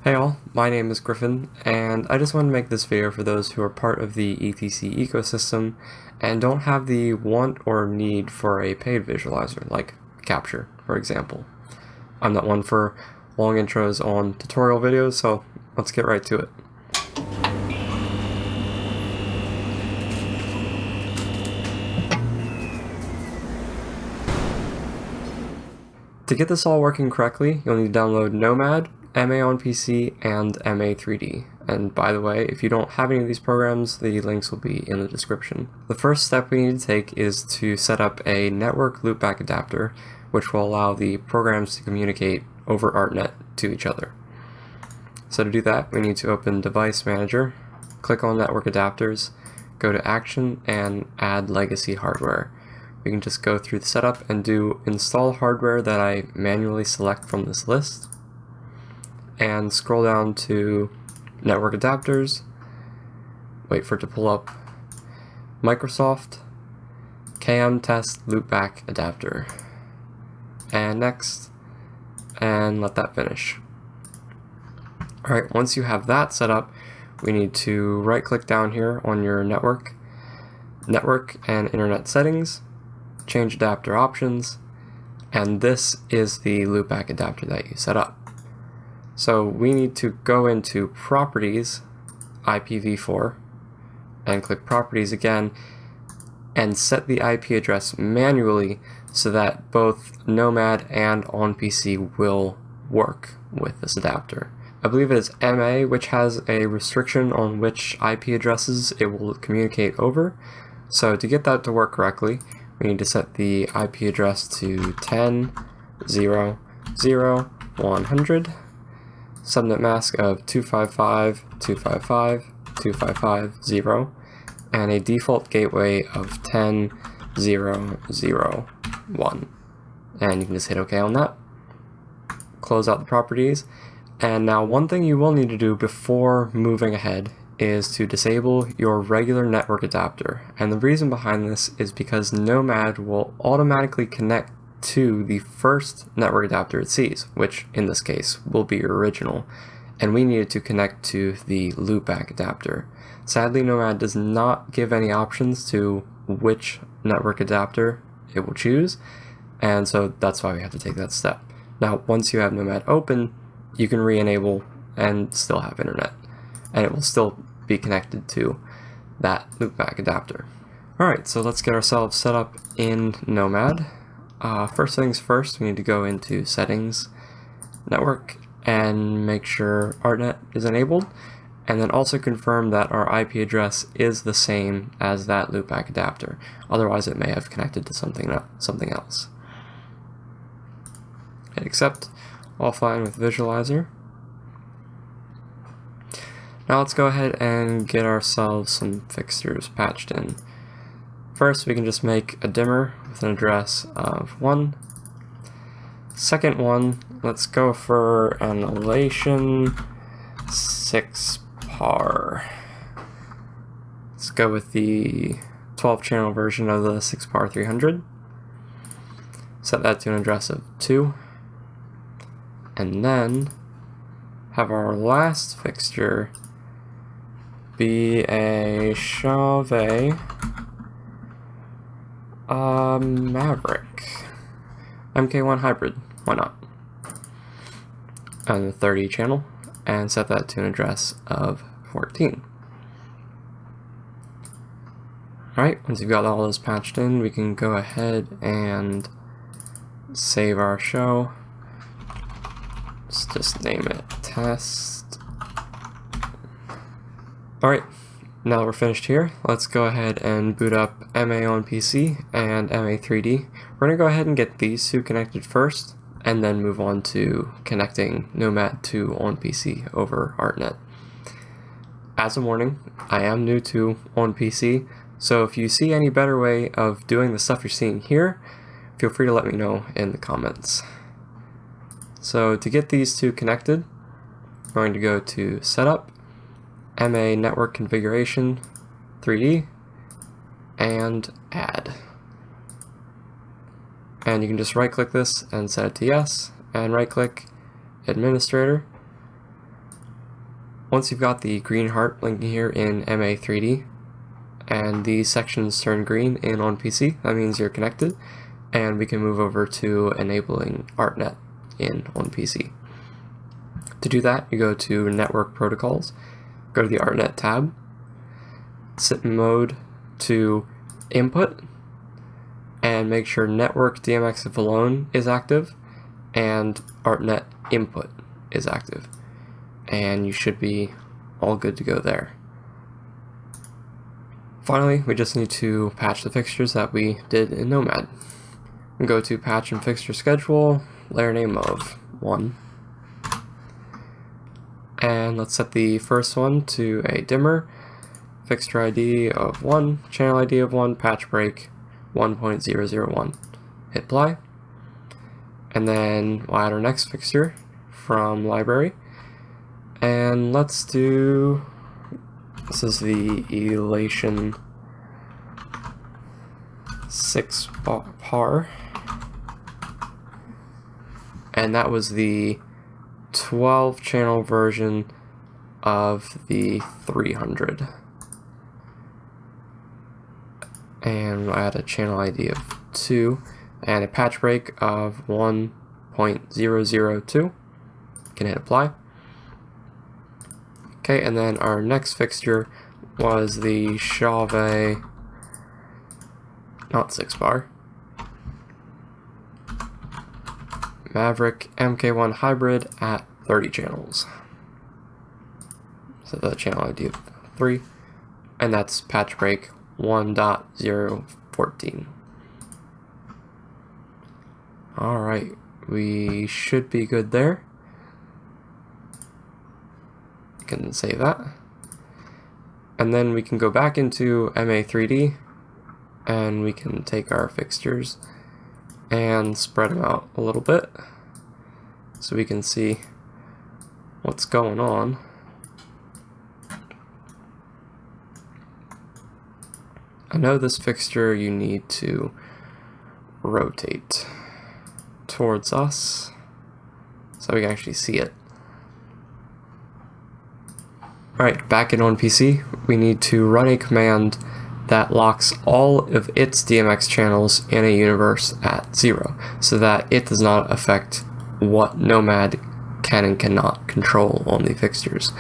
Hey all, my name is Griffin, and I just want to make this video for those who are part of the ETC ecosystem and don't have the want or need for a paid visualizer, like Capture, for example. I'm not one for long intros on tutorial videos, so let's get right to it. To get this all working correctly, you'll need to download Nomad, MA on PC, and MA3D. And by the way, if you don't have any of these programs, the links will be in the description. The first step we need to take is to set up a network loopback adapter, which will allow the programs to communicate over ArtNet to each other. So to do that, we need to open Device Manager, click on Network Adapters, go to Action, and add Legacy Hardware. We can just go through the setup and do install hardware that I manually select from this list, and scroll down to Network Adapters, wait for it to pull up Microsoft KM Test Loopback Adapter, and next, and let that finish. Alright, once you have that set up, we need to right click down here on your network and internet settings, change adapter options, and this is the loopback adapter that you set up. So we need to go into Properties, IPv4, and click Properties again, and set the IP address manually so that both Nomad and OnPC will work with this adapter. I believe it is MA which has a restriction on which IP addresses it will communicate over. So to get that to work correctly, we need to set the IP address to 10.0.0.100, subnet mask of 255.255.255.0, and a default gateway of 10.0.0.1. And you can just hit OK on that. Close out the properties. And now one thing you will need to do before moving ahead is to disable your regular network adapter. And the reason behind this is because Nomad will automatically connect to the first network adapter it sees, which in this case will be your original, and we needed to connect to the loopback adapter. Sadly, Nomad does not give any options to which network adapter it will choose, and so that's why we have to take that step. Now, once you have Nomad open, you can re-enable and still have internet, and it will still be connected to that loopback adapter. Alright, so let's get ourselves set up in Nomad. First things first, we need to go into Settings, Network, and make sure ArtNet is enabled, and then also confirm that our IP address is the same as that loopback adapter. Otherwise, it may have connected to something else. Hit Accept, all fine with Visualizer. Now let's go ahead and get ourselves some fixtures patched in. First, we can just make a dimmer with an address of 1. Second one, let's go for an elation 6 par. Let's go with the 12-channel version of the 6 par 300. Set that to an address of 2. And then have our last fixture be a Chauvet Maverick MK1 hybrid, why not? And the 30 channel, and set that to an address of 14. Alright, once you've got all those patched in, we can go ahead and save our show. Let's just name it test. Alright, now that we're finished here, let's go ahead and boot up MA on PC and MA3D. We're going to go ahead and get these two connected first, and then move on to connecting Nomad to OnPC over ArtNet. As a warning, I am new to OnPC, so if you see any better way of doing the stuff you're seeing here, feel free to let me know in the comments. So to get these two connected, we're going to go to Setup, MA Network Configuration, 3D, and Add. And you can just right click this and set it to yes, and right click Administrator, once you've got the green heart blinking here in MA3D, and these sections turn green in OnPC, that means you're connected, and we can move over to enabling Artnet in OnPC. To do that, you go to Network Protocols, go to the Artnet tab, set mode to input, and make sure Network DMX if alone is active, and Artnet input is active. And you should be all good to go there. Finally, we just need to patch the fixtures that we did in Nomad. We go to Patch and Fixture Schedule, layer name of 1. And let's set the first one to a dimmer, fixture ID of 1, channel ID of 1, patch break 1.001. Hit apply. And then we'll add our next fixture from library. And let's do, this is the Elation 6 par, and that was the 12 channel version of the 300. And we'll add a channel ID of 2 and a patch break of 1.002. Can hit apply. Okay, and then our next fixture was the Chauvet, not 6 bar, Maverick MK1 hybrid at 30 channels. So the channel ID of 3, and that's patch break 1.014. Alright, we should be good there. Can save that, and then we can go back into MA3D and we can take our fixtures and spread them out a little bit so we can see what's going on. I know this fixture you need to rotate towards us so we can actually see it. Alright, back in OnPC, we need to run a command that locks all of its DMX channels in a universe at 0, so that it does not affect what Nomad can and cannot control on the fixtures.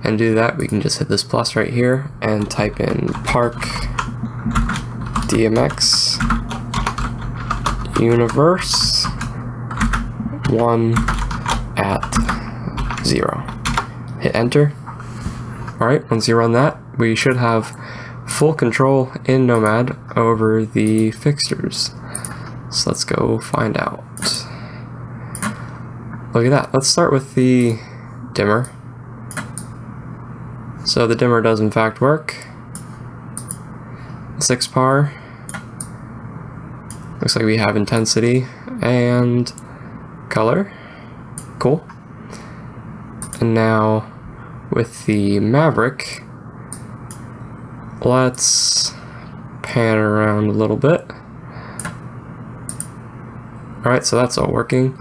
And to do that, we can just hit this plus right here and type in park DMX universe 1 at 0. Hit enter. Alright, once you run that, we should have full control in Nomad over the fixtures. So let's go find out. Look at that. Let's start with the dimmer. So the dimmer does in fact work. 6 par. Looks like we have intensity and color. Cool. And now with the Maverick, let's pan around a little bit. Alright, so that's all working.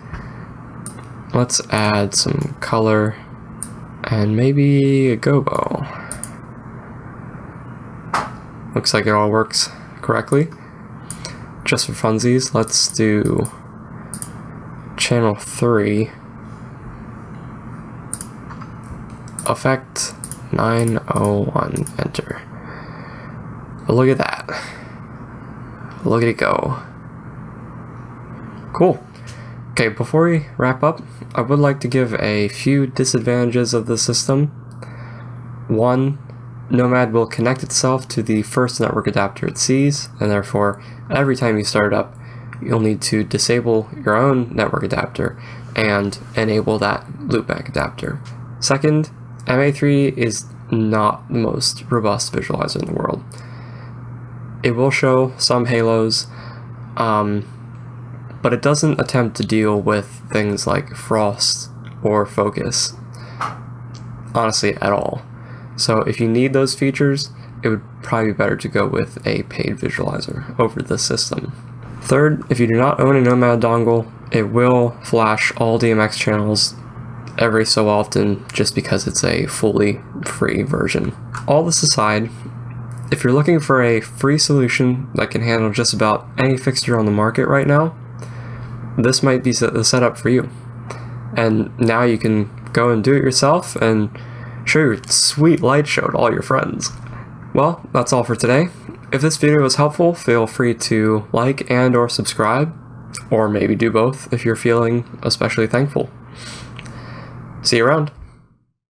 Let's add some color and maybe a gobo. Looks like it all works correctly. Just for funsies, let's do channel 3. Effect 901, enter. But look at that. Look at it go. Cool. Okay, before we wrap up, I would like to give a few disadvantages of the system. 1, Nomad will connect itself to the first network adapter it sees, and therefore, every time you start it up, you'll need to disable your own network adapter and enable that loopback adapter. 2nd, MA3D is not the most robust visualizer in the world. It will show some halos, but it doesn't attempt to deal with things like frost or focus, honestly, at all. So if you need those features, it would probably be better to go with a paid visualizer over the system. 3rd, if you do not own a Nomad dongle, it will flash all DMX channels every so often just because it's a fully free version. All this aside, if you're looking for a free solution that can handle just about any fixture on the market right now, this might be the setup for you. And now you can go and do it yourself and show your sweet light show to all your friends. Well, that's all for today. If this video was helpful, feel free to like and/or subscribe, or maybe do both if you're feeling especially thankful. See you around.